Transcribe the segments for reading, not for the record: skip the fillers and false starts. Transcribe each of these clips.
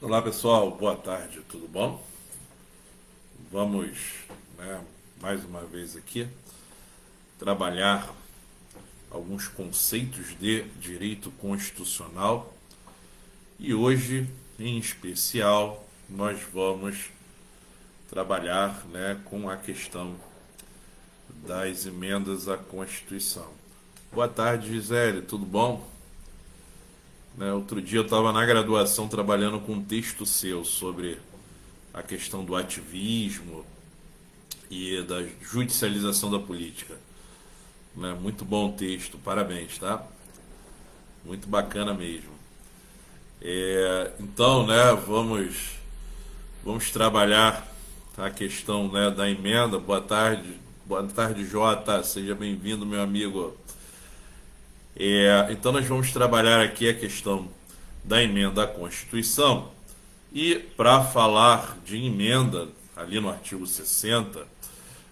Olá pessoal, boa tarde, tudo bom? Vamos, mais uma vez aqui trabalhar alguns conceitos de direito constitucional e hoje, em especial, nós vamos trabalhar, com a questão das emendas à Constituição. Boa tarde, Gisele, tudo bom? Outro dia eu estava na graduação trabalhando com um texto seu sobre a questão do ativismo e da judicialização da política. Muito bom texto, parabéns, tá? Muito bacana mesmo. Então, vamos trabalhar a questão, da emenda. Boa tarde, Jota, seja bem-vindo, meu amigo. Então nós vamos trabalhar aqui a questão da emenda à Constituição e para falar de emenda ali no artigo 60,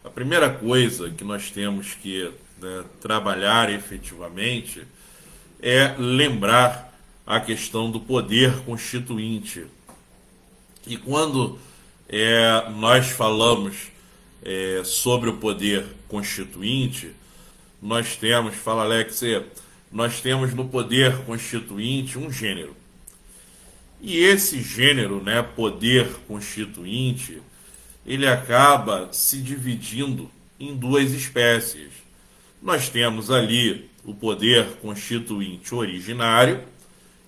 a primeira coisa que nós temos que trabalhar efetivamente é lembrar a questão do poder constituinte. E quando nós falamos sobre o poder constituinte, nós temos, fala Alex, nós temos no poder constituinte um gênero. E esse gênero, poder constituinte, ele acaba se dividindo em duas espécies. Nós temos ali o poder constituinte originário,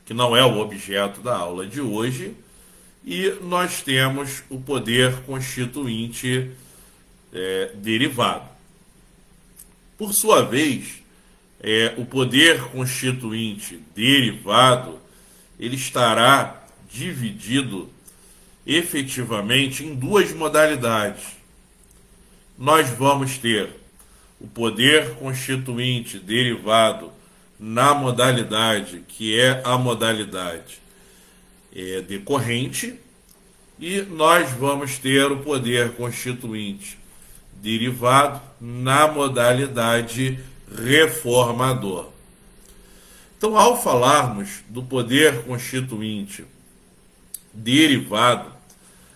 que não é o objeto da aula de hoje, e nós temos o poder constituinte derivado. Por sua vez, o poder constituinte derivado, ele estará dividido efetivamente em duas modalidades. Nós vamos ter o poder constituinte derivado na modalidade que é a modalidade decorrente, e nós vamos ter o poder constituinte derivado na modalidade reformador. Então, ao falarmos do poder constituinte derivado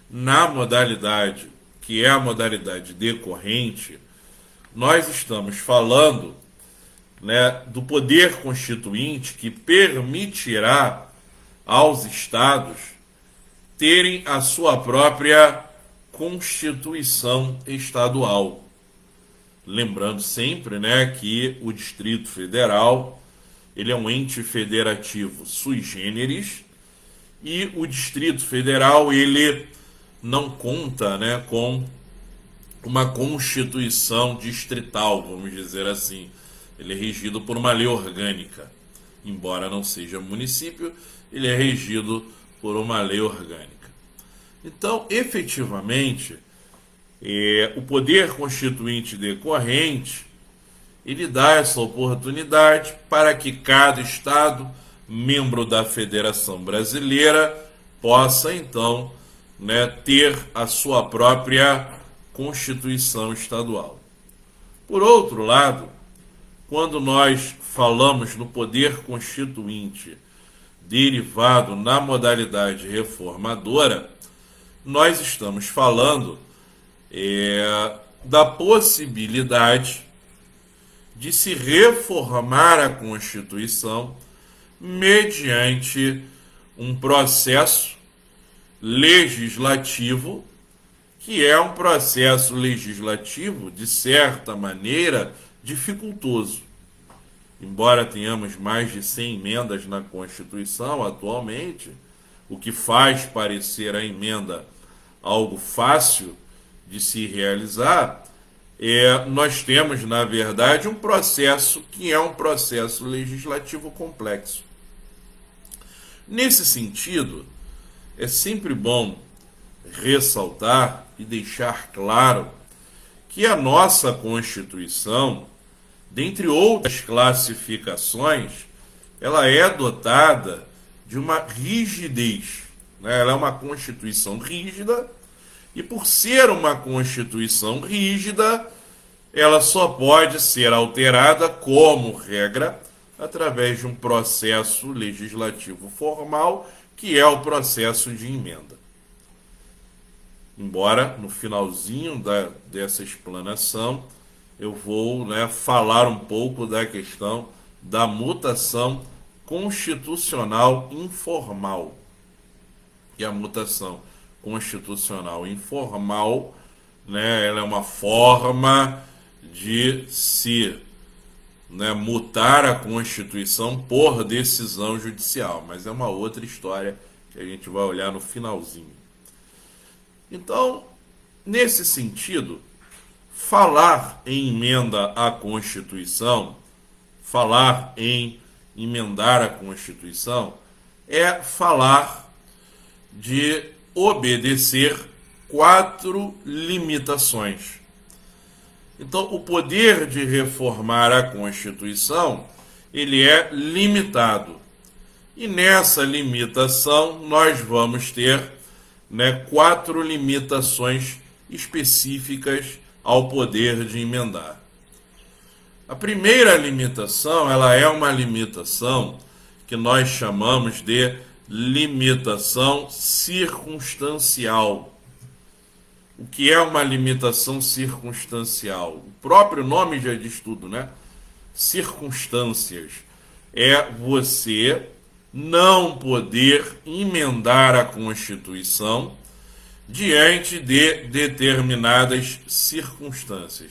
na modalidade que é a modalidade decorrente, nós estamos falando do poder constituinte que permitirá aos estados terem a sua própria Constituição estadual. Lembrando sempre, que o Distrito Federal ele é um ente federativo sui generis, e o Distrito Federal ele não conta, com uma Constituição distrital, vamos dizer assim. Ele é regido por uma lei orgânica. Embora não seja município, ele é regido por uma lei orgânica. Então, efetivamente, o poder constituinte decorrente, ele dá essa oportunidade para que cada estado, membro da Federação Brasileira, possa então ter a sua própria Constituição estadual. Por outro lado, quando nós falamos no poder constituinte derivado na modalidade reformadora, nós estamos falando da possibilidade de se reformar a Constituição mediante um processo legislativo, que é um processo legislativo, de certa maneira, dificultoso. Embora tenhamos mais de 100 emendas na Constituição atualmente, o que faz parecer a emenda algo fácil de se realizar, nós temos, na verdade, um processo que é um processo legislativo complexo. Nesse sentido, é sempre bom ressaltar e deixar claro que a nossa Constituição, dentre outras classificações, ela é dotada de uma rigidez. Ela é uma Constituição rígida, e por ser uma Constituição rígida, ela só pode ser alterada, como regra, através de um processo legislativo formal que é o processo de emenda. Embora no finalzinho dessa explanação eu vou, falar um pouco da questão da mutação constitucional informal. E a mutação constitucional informal, ela é uma forma de se, mutar a Constituição por decisão judicial, mas é uma outra história que a gente vai olhar no finalzinho. Então, nesse sentido, falar em emenda à Constituição, falar em emendar a Constituição, é falar de obedecer 4 limitações. Então, o poder de reformar a Constituição, ele é limitado. E nessa limitação, nós vamos ter 4 limitações específicas ao poder de emendar. A primeira limitação, ela é uma limitação que nós chamamos de limitação circunstancial. O que é uma limitação circunstancial? O próprio nome já diz tudo, Circunstâncias. É você não poder emendar a Constituição diante de determinadas circunstâncias.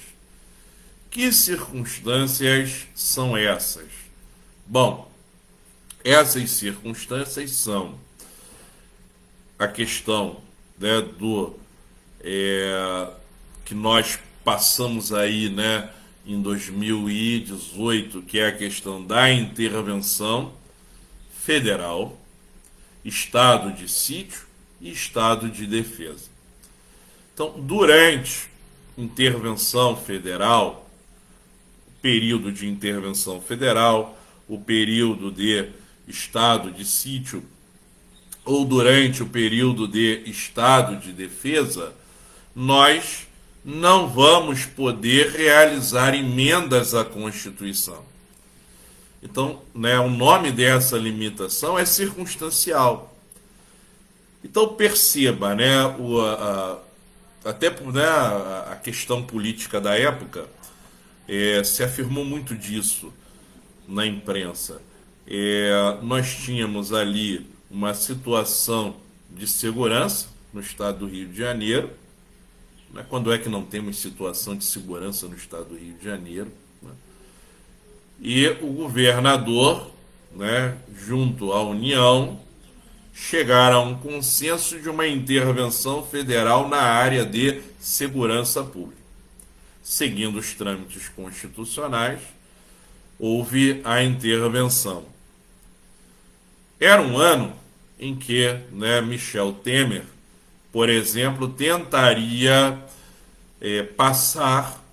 Que circunstâncias são essas? Bom, essas circunstâncias são a questão que nós passamos aí em 2018, que é a questão da intervenção federal, estado de sítio e estado de defesa. Então, durante intervenção federal, período de intervenção federal, o período de estado de sítio ou durante o período de estado de defesa, nós não vamos poder realizar emendas à Constituição. Então, o nome dessa limitação é circunstancial. Então, perceba, até a questão política da época se afirmou muito disso na imprensa. Nós tínhamos ali uma situação de segurança no estado do Rio de Janeiro. Quando é que não temos situação de segurança no estado do Rio de Janeiro? E o governador, junto à União, chegaram a um consenso de uma intervenção federal na área de segurança pública. Seguindo os trâmites constitucionais, houve a intervenção. Era um ano em que Michel Temer, por exemplo, tentaria passar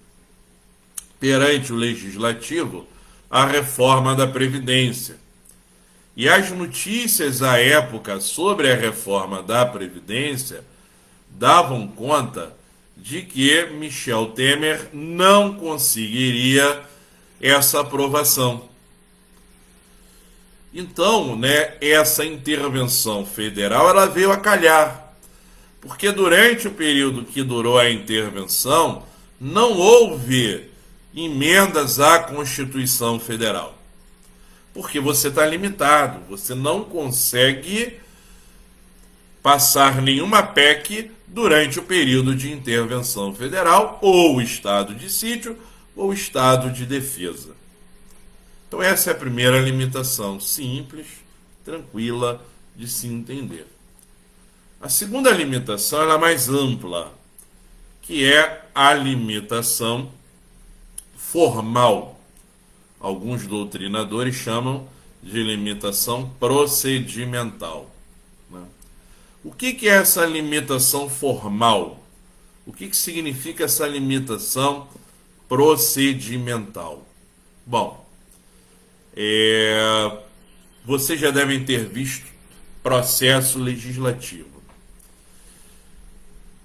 perante o Legislativo a reforma da Previdência. E as notícias à época sobre a reforma da Previdência davam conta de que Michel Temer não conseguiria essa aprovação. Então, essa intervenção federal ela veio a calhar, porque durante o período que durou a intervenção, não houve emendas à Constituição Federal. Porque você está limitado, você não consegue passar nenhuma PEC durante o período de intervenção federal, ou estado de sítio, ou estado de defesa. Então essa é a primeira limitação, simples, tranquila de se entender. A segunda limitação ela é mais ampla, que é a limitação formal. Alguns doutrinadores chamam de limitação procedimental. O que é essa limitação formal? O que significa essa limitação procedimental? Bom, vocês já devem ter visto processo legislativo.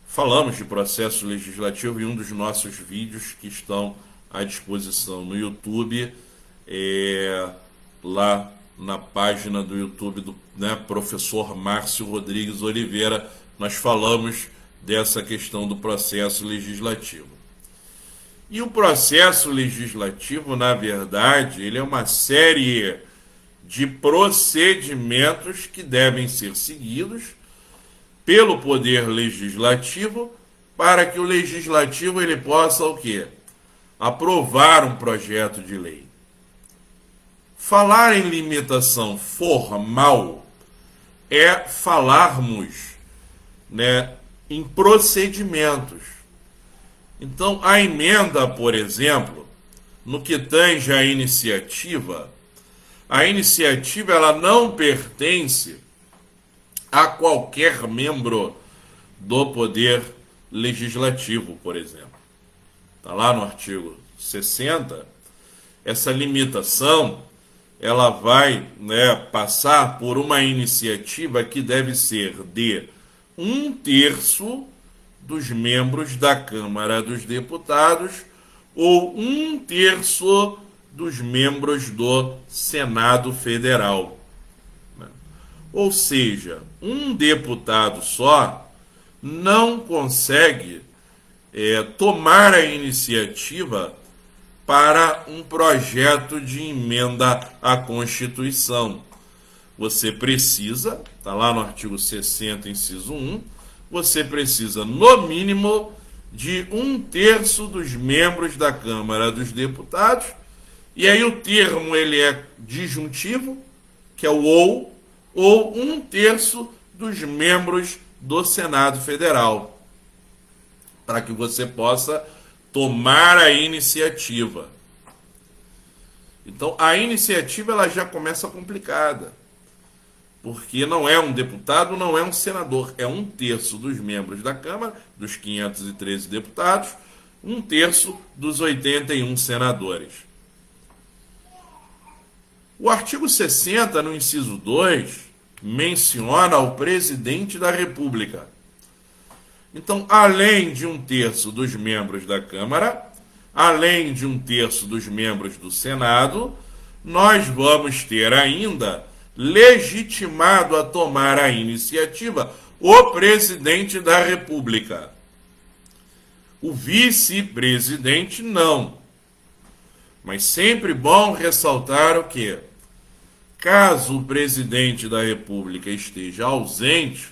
Falamos de processo legislativo em um dos nossos vídeos que estão à disposição no YouTube, lá na página do YouTube do professor Márcio Rodrigues Oliveira, nós falamos dessa questão do processo legislativo. E o processo legislativo, na verdade, ele é uma série de procedimentos que devem ser seguidos pelo Poder Legislativo para que o Legislativo ele possa o quê? Aprovar um projeto de lei. Falar em limitação formal é falarmos, em procedimentos. Então, a emenda, por exemplo, no que tange a iniciativa ela não pertence a qualquer membro do Poder Legislativo, por exemplo. Está lá no artigo 60, essa limitação ela vai passar por uma iniciativa que deve ser de 1/3 dos membros da Câmara dos Deputados ou 1/3 dos membros do Senado Federal. Ou seja, um deputado só não consegue tomar a iniciativa para um projeto de emenda à Constituição. Você precisa, está lá no artigo 60, inciso 1, você precisa, no mínimo, de 1/3 dos membros da Câmara dos Deputados, e aí o termo ele é disjuntivo, que é o ou 1/3 dos membros do Senado Federal, para que você possa tomar a iniciativa. Então, a iniciativa ela já começa complicada, porque não é um deputado, não é um senador, é 1/3 dos membros da Câmara, dos 513 deputados, 1/3 dos 81 senadores. O artigo 60, no inciso 2, menciona o presidente da República. Então, além de 1/3 dos membros da Câmara, além de 1/3 dos membros do Senado, nós vamos ter ainda legitimado a tomar a iniciativa o presidente da República. O vice-presidente não. Mas sempre bom ressaltar o quê? Caso o presidente da República esteja ausente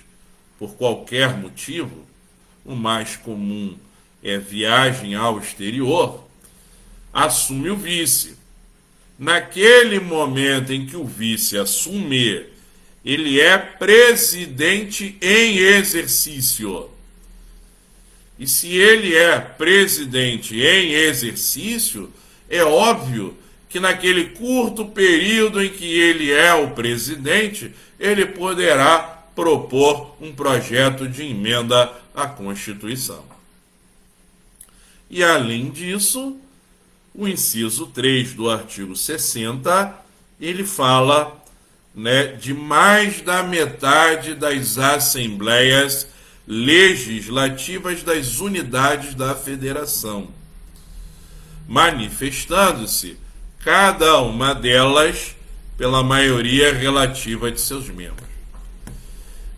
por qualquer motivo, o mais comum é viagem ao exterior, assume o vice. Naquele momento em que o vice assumir, ele é presidente em exercício. E se ele é presidente em exercício, é óbvio que naquele curto período em que ele é o presidente, ele poderá propor um projeto de emenda à Constituição. E, além disso, o inciso 3 do artigo 60, ele fala de mais da metade das assembleias legislativas das unidades da federação, manifestando-se cada uma delas pela maioria relativa de seus membros.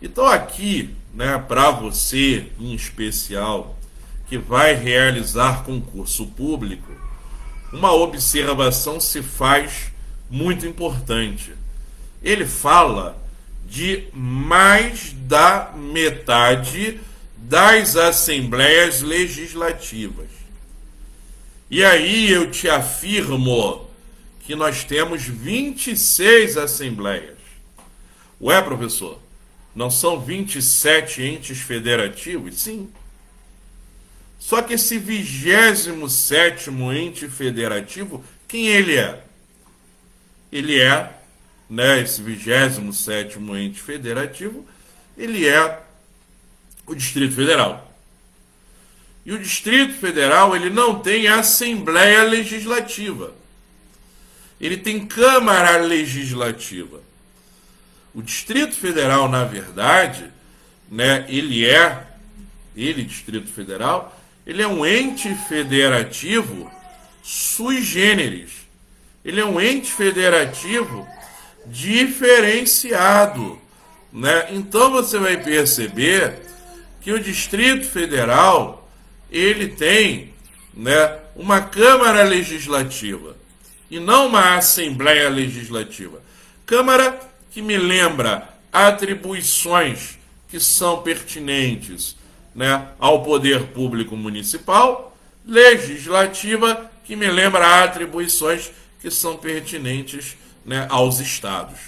Então aqui, para você em especial, que vai realizar concurso público, uma observação se faz muito importante. Ele fala de mais da metade das assembleias legislativas. E aí eu te afirmo que nós temos 26 assembleias. Ué, professor, não são 27 entes federativos? Sim. Só que esse 27º ente federativo, quem ele é? Ele é, esse 27º ente federativo, ele é o Distrito Federal. E o Distrito Federal, ele não tem Assembleia Legislativa. Ele tem Câmara Legislativa. O Distrito Federal, na verdade, Distrito Federal, ele é um ente federativo sui generis. Ele é um ente federativo diferenciado, né? Então você vai perceber que o Distrito Federal ele tem, né, uma Câmara Legislativa e não uma Assembleia Legislativa. Câmara que me lembra atribuições que são pertinentes, né, ao poder público municipal, legislativa que me lembra atribuições que são pertinentes, né, aos estados.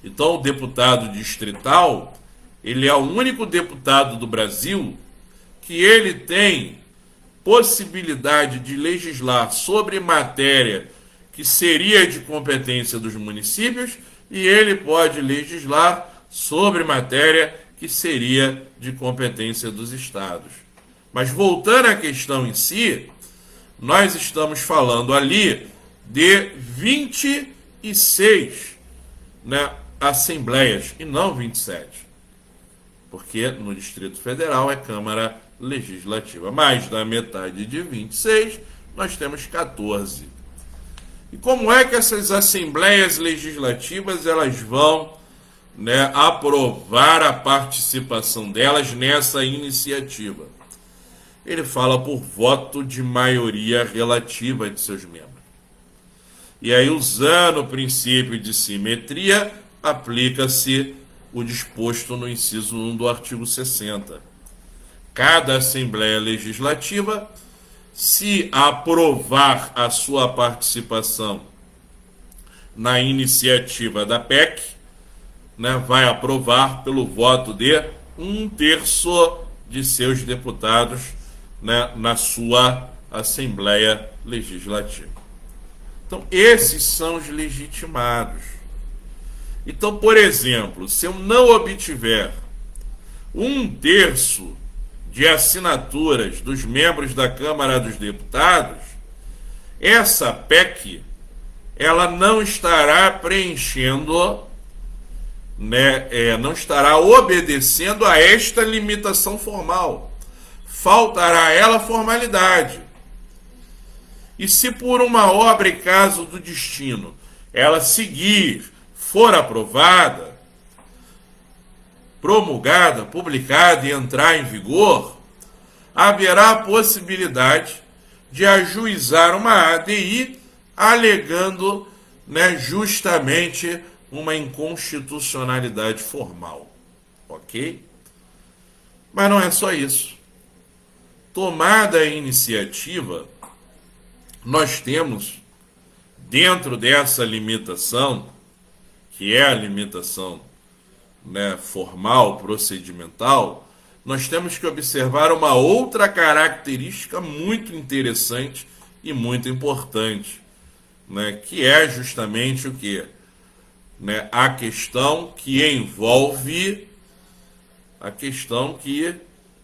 Então, o deputado distrital, ele é o único deputado do Brasil que ele tem possibilidade de legislar sobre matéria que seria de competência dos municípios e ele pode legislar sobre matéria que seria de competência dos estados. Mas voltando à questão em si, nós estamos falando ali de 26, né, assembleias e não 27. Porque no Distrito Federal é Câmara Legislativa. Mais da metade de 26, nós temos 14. E como é que essas assembleias legislativas elas vão, né, aprovar a participação delas nessa iniciativa? Ele fala por voto de maioria relativa de seus membros. E aí, usando o princípio de simetria, aplica-se o disposto no inciso 1 do artigo 60. Cada Assembleia Legislativa, se aprovar a sua participação na iniciativa da PEC, né, vai aprovar pelo voto de 1/3 de seus deputados, né, na sua Assembleia Legislativa. Então, esses são os legitimados. Então, por exemplo, se eu não obtiver 1/3 de assinaturas dos membros da Câmara dos Deputados, essa PEC ela não estará preenchendo, né, não estará obedecendo a esta limitação formal. Faltará a ela formalidade. E se por uma obra e caso do destino ela seguir, for aprovada, promulgada, publicada e entrar em vigor, haverá a possibilidade de ajuizar uma ADI alegando, né, justamente uma inconstitucionalidade formal. Ok? Mas não é só isso. Tomada a iniciativa, nós temos, dentro dessa limitação, que é a limitação, né, formal, procedimental, nós temos que observar uma outra característica muito interessante e muito importante, né, que é justamente o quê? Né, a questão que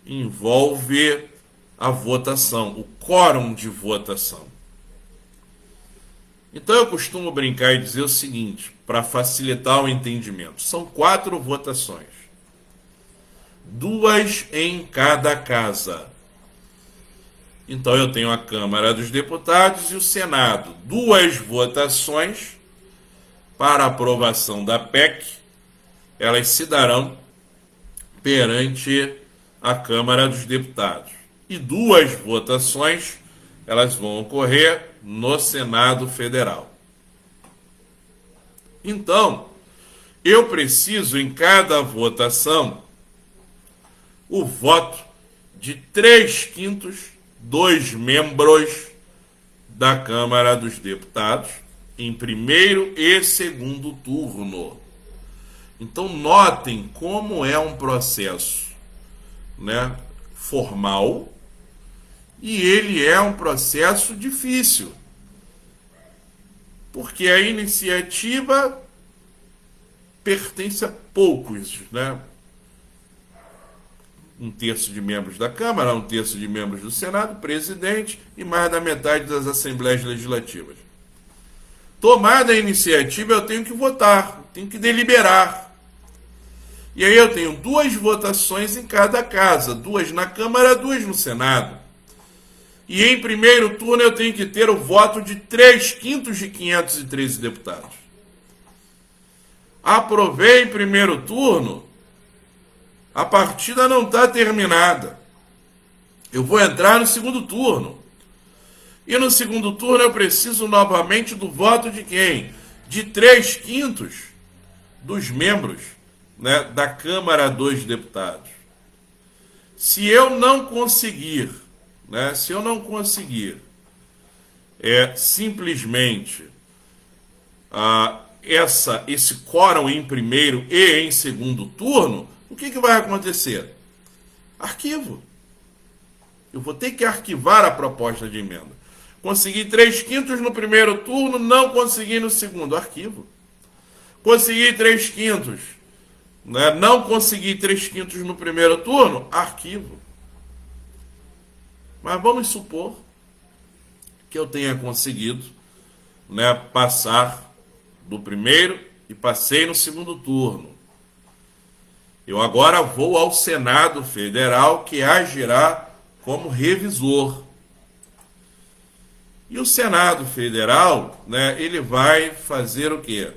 envolve a votação, o quórum de votação. Então eu costumo brincar e dizer o seguinte, para facilitar o entendimento. São 4 votações. 2 em cada casa. Então eu tenho a Câmara dos Deputados e o Senado. 2 votações para aprovação da PEC. Elas se darão perante a Câmara dos Deputados. E 2 votações elas vão ocorrer no Senado Federal. Então, eu preciso em cada votação o voto de 3/5 dos membros da Câmara dos Deputados em primeiro e segundo turno. Então, notem como é um processo, né, formal, e ele é um processo difícil, porque a iniciativa pertence a poucos, né? 1/3 de membros da Câmara, 1/3 de membros do Senado, presidente e mais da metade das Assembleias Legislativas. Tomada a iniciativa, eu tenho que votar, tenho que deliberar. E aí eu tenho 2 votações em cada casa, 2 na Câmara, 2 no Senado. E em primeiro turno eu tenho que ter o voto de 3/5 de 513 deputados. Aprovei em primeiro turno, a partida não está terminada. Eu vou entrar no segundo turno. E no segundo turno eu preciso novamente do voto de quem? De 3/5 dos membros, né, da Câmara dos Deputados. Se eu não conseguir, né, simplesmente esse quórum em primeiro e em segundo turno, o que vai acontecer? Arquivo. Eu vou ter que arquivar a proposta de emenda. Consegui 3/5 no primeiro turno, não consegui no segundo, arquivo. Consegui 3/5, né? Não consegui 3/5 no primeiro turno, arquivo. Mas vamos supor que eu tenha conseguido, né, passar do primeiro e passei no segundo turno. Eu agora vou ao Senado Federal, que agirá como revisor. E o Senado Federal, né, ele vai fazer o quê?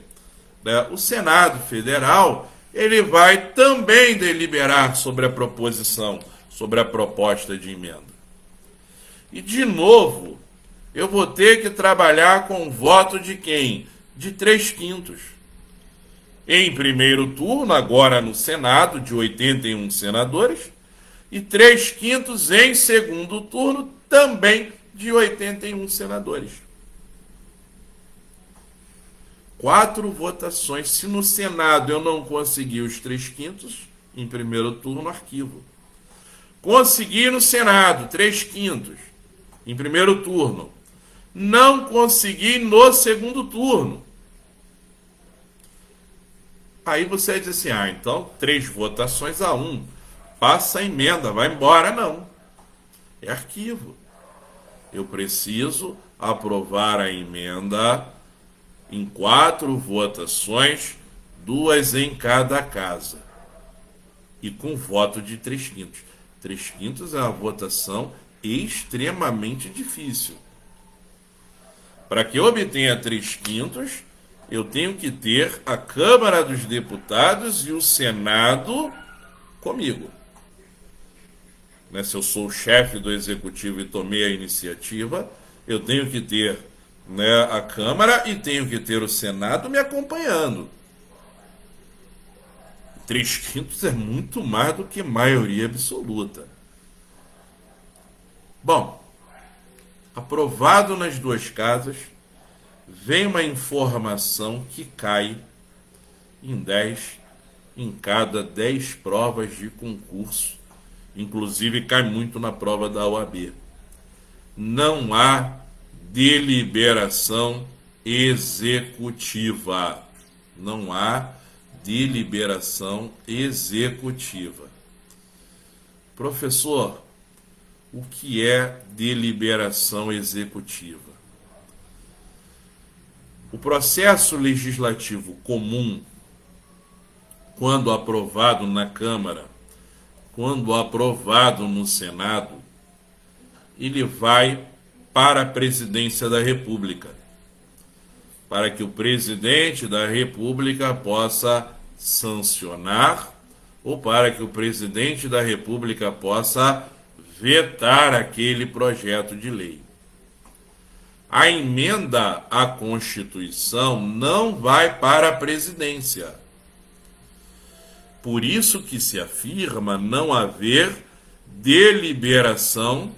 O Senado Federal, ele vai também deliberar sobre a proposição, sobre a proposta de emenda. E, de novo, eu vou ter que trabalhar com o voto de quem? De 3/5. Em primeiro turno, agora no Senado, de 81 senadores, e 3/5 em segundo turno, também de 81 senadores. 4 votações. Se no Senado eu não conseguir os 3/5, em primeiro turno, arquivo. Consegui no Senado 3/5, em primeiro turno. Não consegui no segundo turno. Aí você diz assim, então 3 votações a 1. Passa a emenda, vai embora. Não. É arquivo. Eu preciso aprovar a emenda em 4 votações, 2 em cada casa. E com voto de 3/5. 3/5 é uma votação extremamente difícil. Para que eu obtenha 3/5, eu tenho que ter a Câmara dos Deputados e o Senado comigo. Né? Se eu sou o chefe do Executivo e tomei a iniciativa, eu tenho que ter, né, a Câmara e tenho que ter o Senado me acompanhando. 3/5 é muito mais do que maioria absoluta. Bom, aprovado nas 2 casas, vem uma informação que cai em cada 10 provas de concurso. Inclusive cai muito na prova da OAB. Não há deliberação executiva. Não há deliberação executiva. Professor, o que é deliberação executiva? O processo legislativo comum, quando aprovado na Câmara, quando aprovado no Senado, ele vai para a Presidência da República, para que o Presidente da República possa sancionar ou para que o Presidente da República possa vetar aquele projeto de lei. A emenda à Constituição não vai para a presidência. Por isso que se afirma não haver deliberação,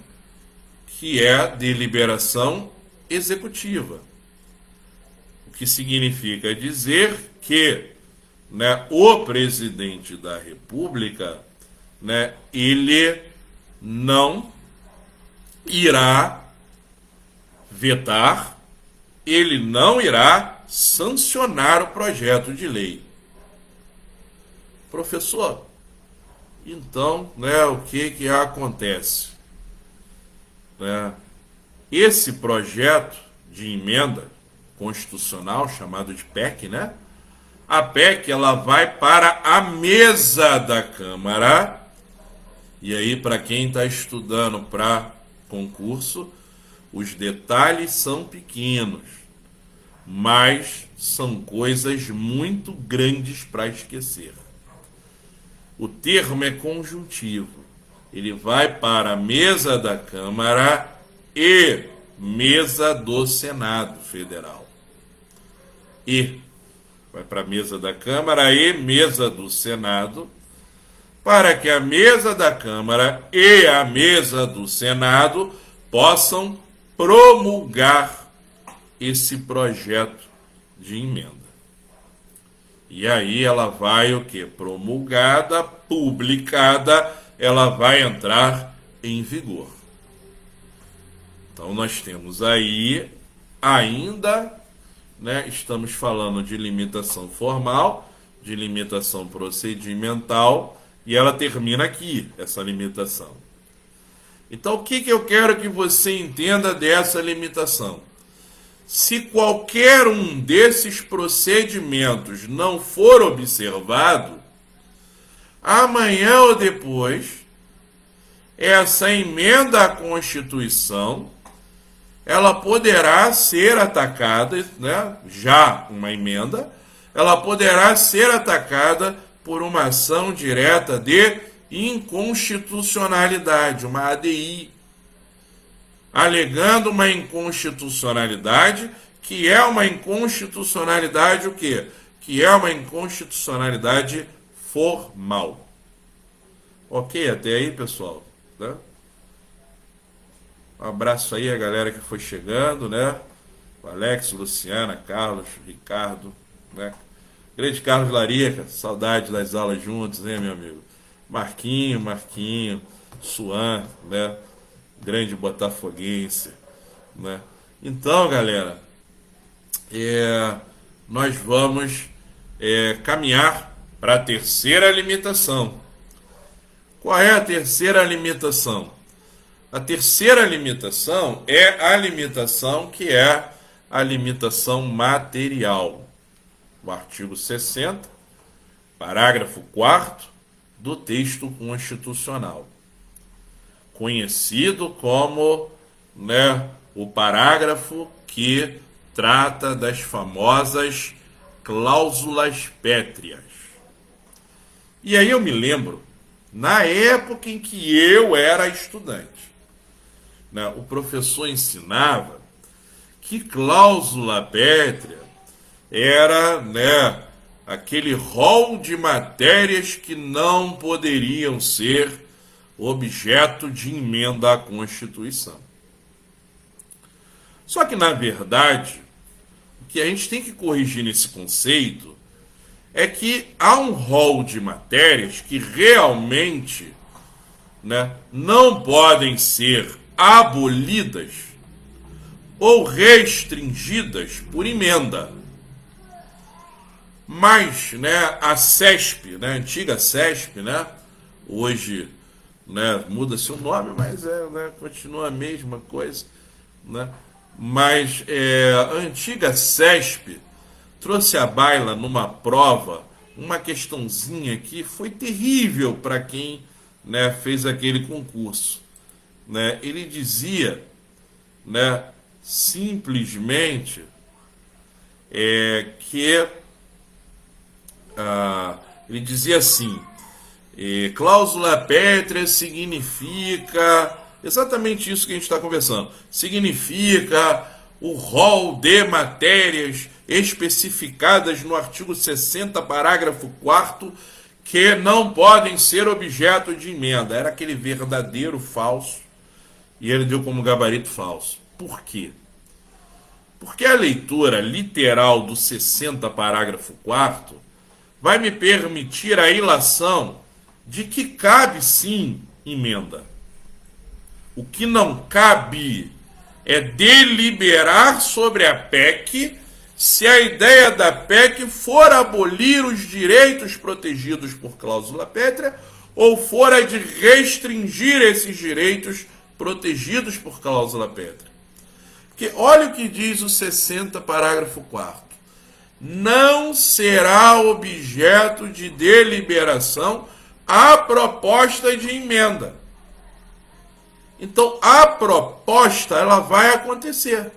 que é a deliberação executiva. O que significa dizer que, né, o presidente da República, né, ele não irá vetar, ele não irá sancionar o projeto de lei. Professor, então, né, o que acontece? Esse projeto de emenda constitucional, chamado de PEC, né? A PEC, ela vai para a mesa da Câmara, e aí, para quem está estudando para concurso, os detalhes são pequenos, mas são coisas muito grandes para esquecer. O termo é conjuntivo. Ele vai para a mesa da Câmara e mesa do Senado Federal. E vai para a mesa da Câmara e mesa do Senado, para que a mesa da Câmara e a mesa do Senado possam promulgar esse projeto de emenda. E aí ela vai o quê? Promulgada, publicada, ela vai entrar em vigor. Então nós temos aí ainda, né, estamos falando de limitação formal, de limitação procedimental, e ela termina aqui, essa limitação. Então o que eu quero que você entenda dessa limitação? Se qualquer um desses procedimentos não for observado, amanhã ou depois, essa emenda à Constituição, ela poderá ser atacada, né? Já uma emenda, ela poderá ser atacada por uma ação direta de inconstitucionalidade, uma ADI, alegando uma inconstitucionalidade, que é uma inconstitucionalidade o quê? Que é uma inconstitucionalidade formal. Ok, até aí, pessoal, né? Um abraço aí a galera que foi chegando, né? O Alex, Luciana, Carlos, Ricardo, né? Grande Carlos Larica, saudade das aulas juntos, né, meu amigo? Marquinho, Suan, né? Grande botafoguense, né? Então, galera, nós vamos caminhar para a terceira limitação. Qual é a terceira limitação? A terceira limitação é a limitação que é a limitação material. O artigo 60, parágrafo 4º do texto constitucional, conhecido como, né, o parágrafo que trata das famosas cláusulas pétreas. E aí eu me lembro, na época em que eu era estudante, né, o professor ensinava que cláusula pétrea era, né, aquele rol de matérias que não poderiam ser objeto de emenda à Constituição. Só que, na verdade, o que a gente tem que corrigir nesse conceito é que há um rol de matérias que realmente, né, não podem ser abolidas ou restringidas por emenda. Mas, né, a CESP, né, a antiga CESP, né, hoje, né, muda-se o nome, mas né, continua a mesma coisa, né? Mas a antiga CESP trouxe à baila numa prova uma questãozinha que foi terrível para quem, né, fez aquele concurso, né? Ele dizia, né, simplesmente que ele dizia assim: cláusula pétrea significa exatamente isso que a gente está conversando. Significa o rol de matérias especificadas no artigo 60, parágrafo 4º, que não podem ser objeto de emenda. Era aquele verdadeiro falso, e ele deu como gabarito falso. Por quê? Porque a leitura literal do 60, parágrafo 4º, vai me permitir a ilação de que cabe sim emenda. O que não cabe é deliberar sobre a PEC se a ideia da PEC for abolir os direitos protegidos por cláusula pétrea ou for a de restringir esses direitos protegidos por cláusula pétrea. Porque olha o que diz o 60, parágrafo 4º. Não será objeto de deliberação a proposta de emenda. Então, a proposta, ela vai acontecer.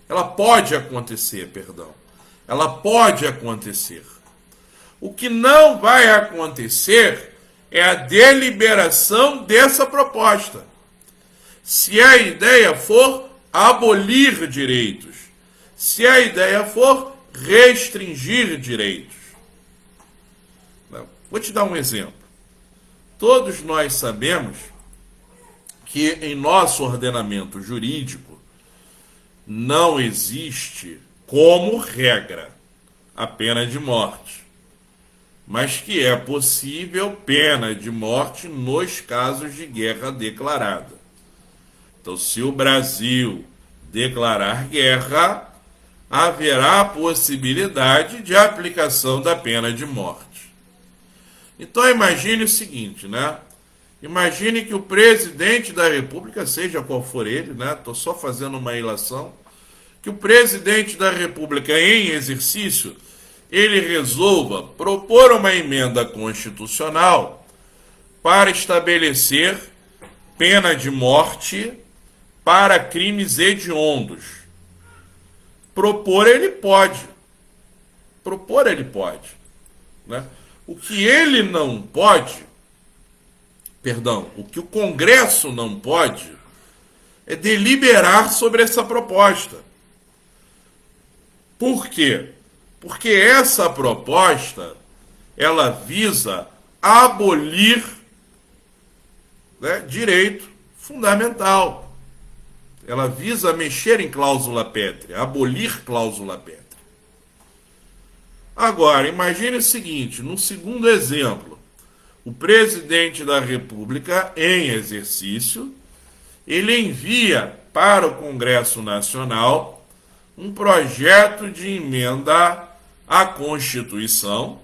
Ela pode acontecer, perdão. ela pode acontecer. O que não vai acontecer é a deliberação dessa proposta. Se a ideia for abolir direitos, se a ideia for restringir direitos. Vou te dar um exemplo. Todos nós sabemos que em nosso ordenamento jurídico não existe como regra a pena de morte, mas que é possível pena de morte nos casos de guerra declarada. Então, se o Brasil declarar guerra, haverá a possibilidade de aplicação da pena de morte. Então, imagine o seguinte, né? Imagine que o presidente da República, seja qual for ele, né? Estou só fazendo uma ilação, que o presidente da República em exercício, ele resolva propor uma emenda constitucional para estabelecer pena de morte para crimes hediondos. Propor ele pode. Propor ele pode, né? O que ele não pode, o que o Congresso não pode, é deliberar sobre essa proposta. Por quê? Porque essa proposta, ela visa abolir, né, direito fundamental. Ela visa mexer em cláusula pétrea, abolir cláusula pétrea. Agora, imagine o seguinte, no segundo exemplo, o presidente da República, em exercício, ele envia para o Congresso Nacional um projeto de emenda à Constituição,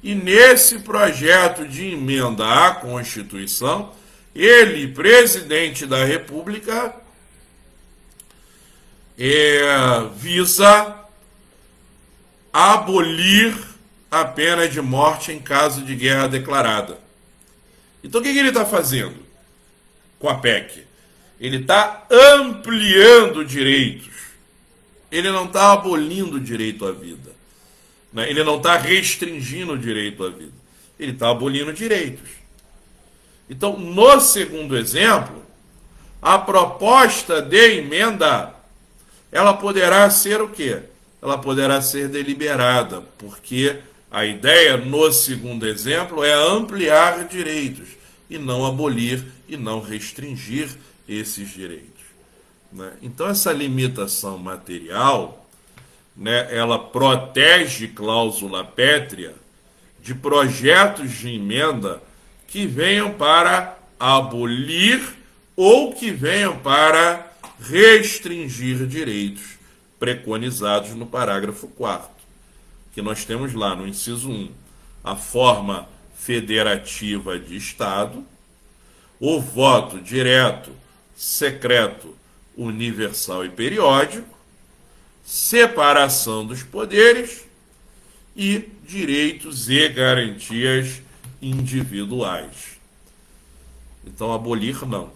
e nesse projeto de emenda à Constituição, ele, presidente da República, visa abolir a pena de morte em caso de guerra declarada. Então o que ele está fazendo com a PEC? Ele está ampliando direitos. Ele não está abolindo o direito à vida, né? Ele não está restringindo o direito à vida. Ele está abolindo direitos. Então, no segundo exemplo, a proposta de emenda, ela poderá ser o quê? Ela poderá ser deliberada, porque a ideia, no segundo exemplo, é ampliar direitos e não abolir e não restringir esses direitos, né? Então, essa limitação material, né, ela protege cláusula pétrea de projetos de emenda que venham para abolir ou que venham para restringir direitos preconizados no parágrafo 4º, que nós temos lá no inciso 1, a forma federativa de Estado, o voto direto, secreto, universal e periódico, separação dos poderes e direitos e garantias individuais. Então, abolir não,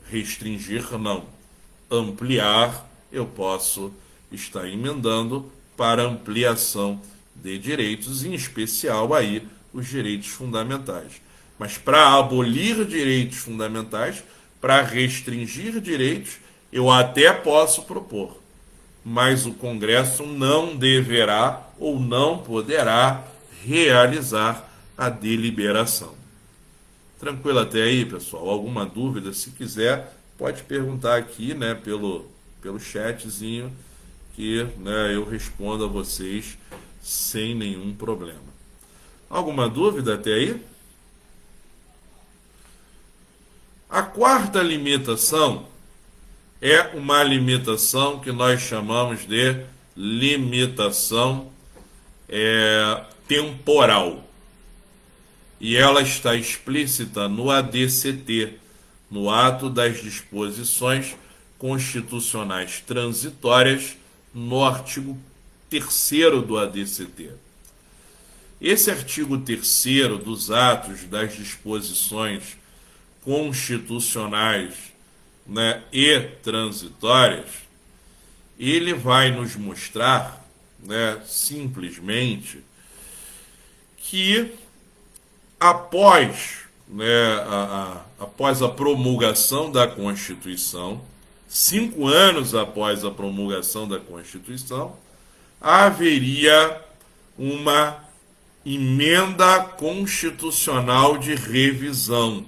restringir não, ampliar eu posso estar emendando para ampliação de direitos, em especial aí os direitos fundamentais. Mas para abolir direitos fundamentais, para restringir direitos, eu até posso propor, mas o Congresso não deverá ou não poderá realizar a deliberação. Tranquilo até aí, pessoal? Alguma dúvida? Se quiser, pode perguntar aqui, né, pelo chatzinho, que, né, eu respondo a vocês sem nenhum problema. Alguma dúvida até aí? A quarta limitação é uma limitação que nós chamamos de limitação temporal. E ela está explícita no ADCT, no ato das disposições constitucionais transitórias, no artigo 3º do ADCT. Esse artigo 3º dos atos das disposições constitucionais, né, e transitórias, ele vai nos mostrar, né, simplesmente que após, né, após a promulgação da Constituição, 5 anos após a promulgação da Constituição, haveria uma emenda constitucional de revisão.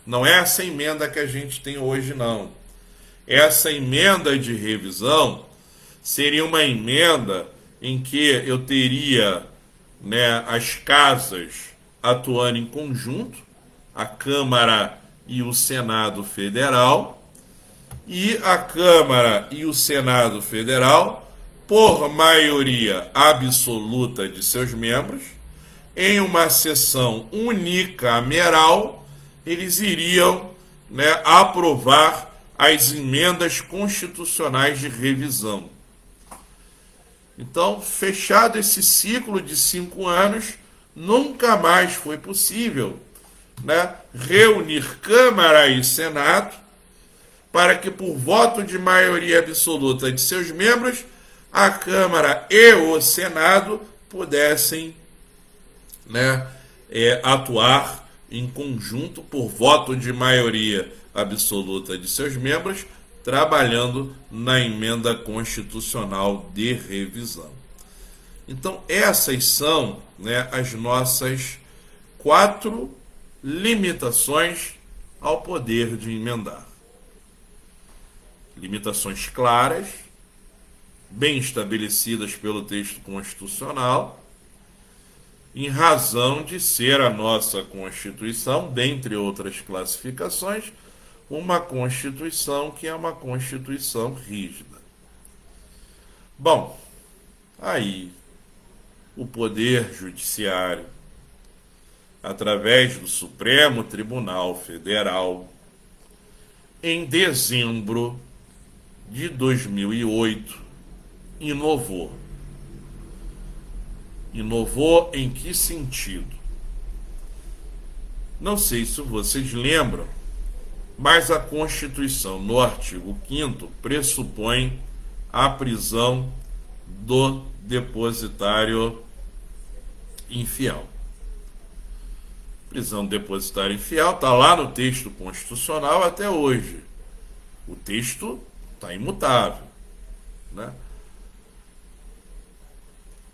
Não é essa emenda que a gente tem hoje, não. Essa emenda de revisão seria uma emenda em que eu teria, né, as casas atuando em conjunto, a Câmara e o Senado Federal, e a Câmara e o Senado Federal, por maioria absoluta de seus membros, em uma sessão unicameral, eles iriam, né, aprovar as emendas constitucionais de revisão. Então, fechado esse ciclo de 5 anos, nunca mais foi possível, né, reunir Câmara e Senado para que, por voto de maioria absoluta de seus membros, a Câmara e o Senado pudessem, né, atuar em conjunto por voto de maioria absoluta de seus membros, trabalhando na emenda constitucional de revisão. Então, essas são, né, as nossas 4 limitações ao poder de emendar. Limitações claras, bem estabelecidas pelo texto constitucional, em razão de ser a nossa Constituição, dentre outras classificações, uma Constituição que é uma Constituição rígida. Bom, aí o Poder Judiciário, através do Supremo Tribunal Federal, em dezembro de 2008, inovou. Inovou em que sentido? Não sei se vocês lembram, mas a Constituição, no artigo 5º, pressupõe a prisão do depositário infiel. Prisão do depositário infiel está lá no texto constitucional até hoje. O texto está imutável, né?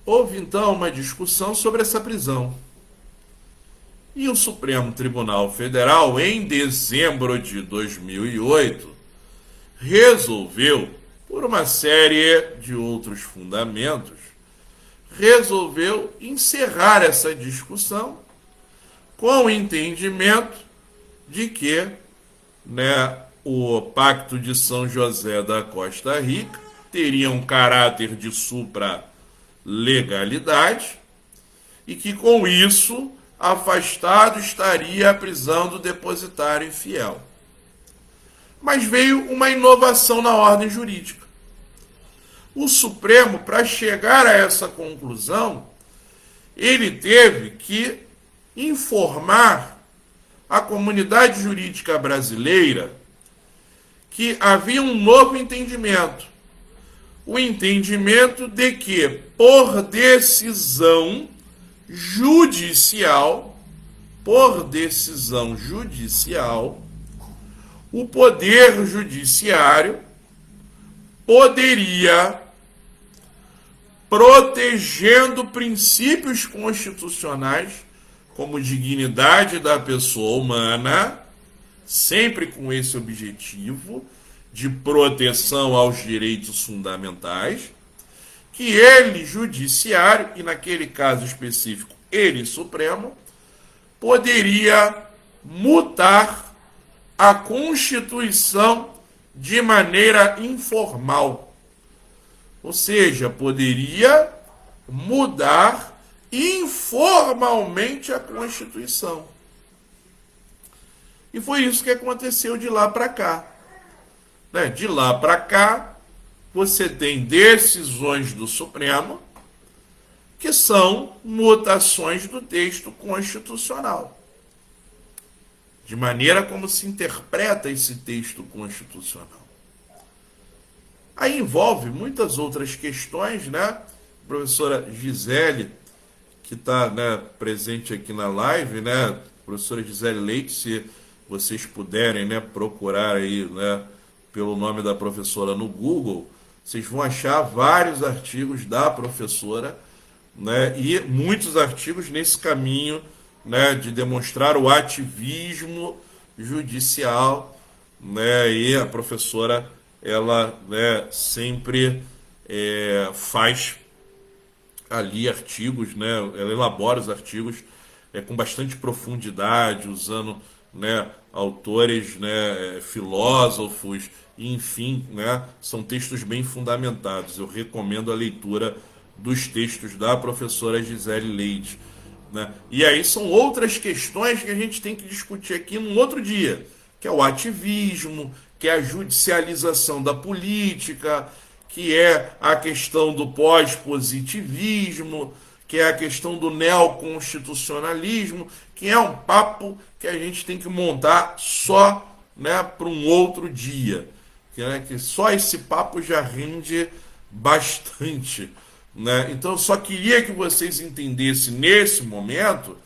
Houve então uma discussão sobre essa prisão. E o Supremo Tribunal Federal, em dezembro de 2008, resolveu, por uma série de outros fundamentos, resolveu encerrar essa discussão com o entendimento de que, né, o Pacto de São José da Costa Rica teria um caráter de supralegalidade e que, com isso, afastado estaria a prisão do depositário infiel. Mas veio uma inovação na ordem jurídica. O Supremo, para chegar a essa conclusão, ele teve que informar a comunidade jurídica brasileira que havia um novo entendimento. O entendimento de que, por decisão judicial, o Poder Judiciário poderia, protegendo princípios constitucionais, como dignidade da pessoa humana, sempre com esse objetivo de proteção aos direitos fundamentais, que ele, judiciário, e naquele caso específico, ele, Supremo, poderia mutar a Constituição de maneira informal. Ou seja, poderia mudar informalmente a Constituição. E foi isso que aconteceu de lá para cá. Né? De lá para cá, você tem decisões do Supremo que são mutações do texto constitucional. De maneira como se interpreta esse texto constitucional. Aí envolve muitas outras questões, né, professora Gisele, que está, né, presente aqui na live, né, professora Gisele Leite, se vocês puderem, né, procurar aí, né, pelo nome da professora no Google, vocês vão achar vários artigos da professora, né, e muitos artigos nesse caminho, né, de demonstrar o ativismo judicial, né, e a professora, ela, né, sempre faz ali artigos, né, ela elabora os artigos com bastante profundidade, usando, né, autores, né, filósofos, enfim, né, são textos bem fundamentados. Eu recomendo a leitura dos textos da professora Gisele Leite, né? E aí são outras questões que a gente tem que discutir aqui num outro dia, que é o ativismo, que é a judicialização da política, que é a questão do pós-positivismo, que é a questão do neoconstitucionalismo, que é um papo que a gente tem que montar só, né, para um outro dia. Que só esse papo já rende bastante. Né? Então eu só queria que vocês entendessem nesse momento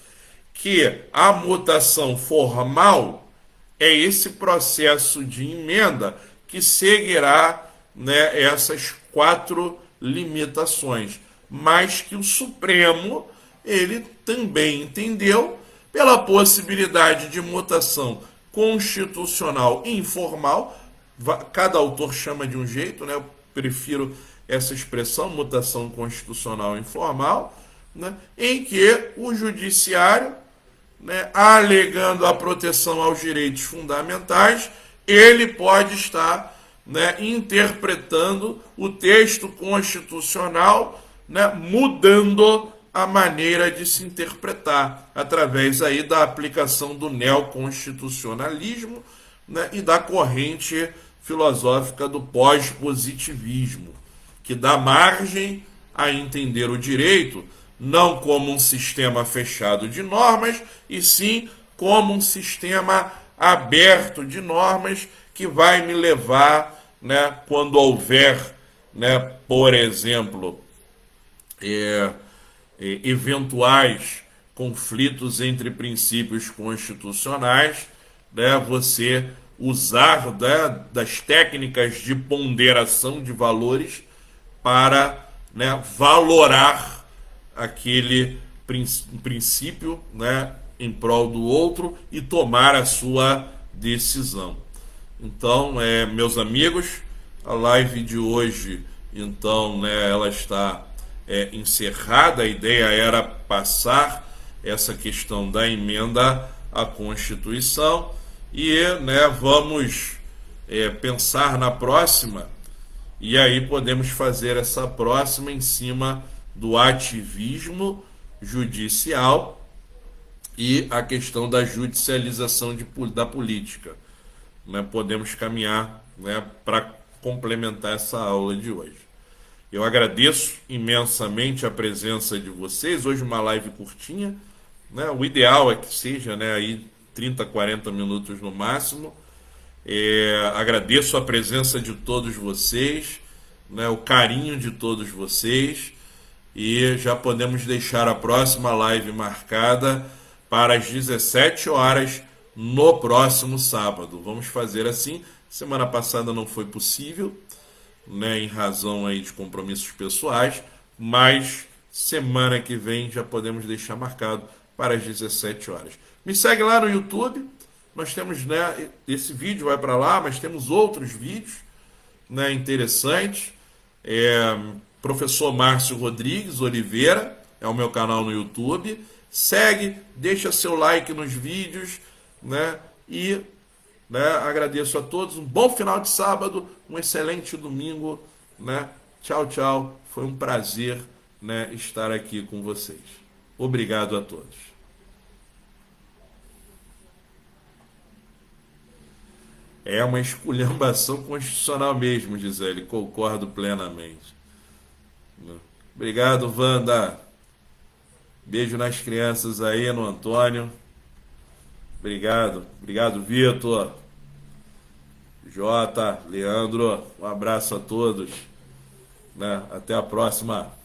que a mutação formal é esse processo de emenda que seguirá, né, essas 4 limitações, mas que o Supremo ele também entendeu pela possibilidade de mutação constitucional informal. Cada autor chama de um jeito, né? Eu prefiro essa expressão, mutação constitucional informal, né, em que o judiciário, né, alegando a proteção aos direitos fundamentais, ele pode estar, né, interpretando o texto constitucional, né, mudando a maneira de se interpretar, através aí da aplicação do neoconstitucionalismo, né, e da corrente filosófica do pós-positivismo, que dá margem a entender o direito não como um sistema fechado de normas, e sim como um sistema aberto de normas que vai me levar, né, quando houver, né, por exemplo, eventuais conflitos entre princípios constitucionais, né, você usar, né, das técnicas de ponderação de valores para, né, valorar aquele princípio, né, em prol do outro e tomar a sua decisão. Então, meus amigos, a live de hoje, então, né, ela está encerrada. A ideia era passar essa questão da emenda à Constituição e, né, vamos pensar na próxima, e aí podemos fazer essa próxima em cima do ativismo judicial e a questão da judicialização da política. Né? Podemos caminhar, né, para complementar essa aula de hoje. Eu agradeço imensamente a presença de vocês. Hoje uma live curtinha, né? O ideal é que seja, né, aí 30, 40 minutos no máximo. Agradeço a presença de todos vocês, né, o carinho de todos vocês, e já podemos deixar a próxima live marcada para as 17 horas no próximo sábado. Vamos fazer assim. Semana passada não foi possível, né, em razão aí de compromissos pessoais, mas semana que vem já podemos deixar marcado para as 17 horas. Me segue lá no YouTube. Nós temos, né, esse vídeo vai para lá, mas temos outros vídeos, né, interessantes. Professor Márcio Rodrigues Oliveira é o meu canal no YouTube. Segue, deixa seu like nos vídeos, né, e, né, agradeço a todos. Um bom final de sábado, um excelente domingo, né? Tchau, tchau. Foi um prazer, né, estar aqui com vocês. Obrigado a todos. É uma esculhambação constitucional mesmo, Gisele. Concordo plenamente. Obrigado, Wanda. Beijo nas crianças aí, no Antônio. Obrigado. Obrigado, Vitor. Jota, Leandro. Um abraço a todos. Né? Até a próxima.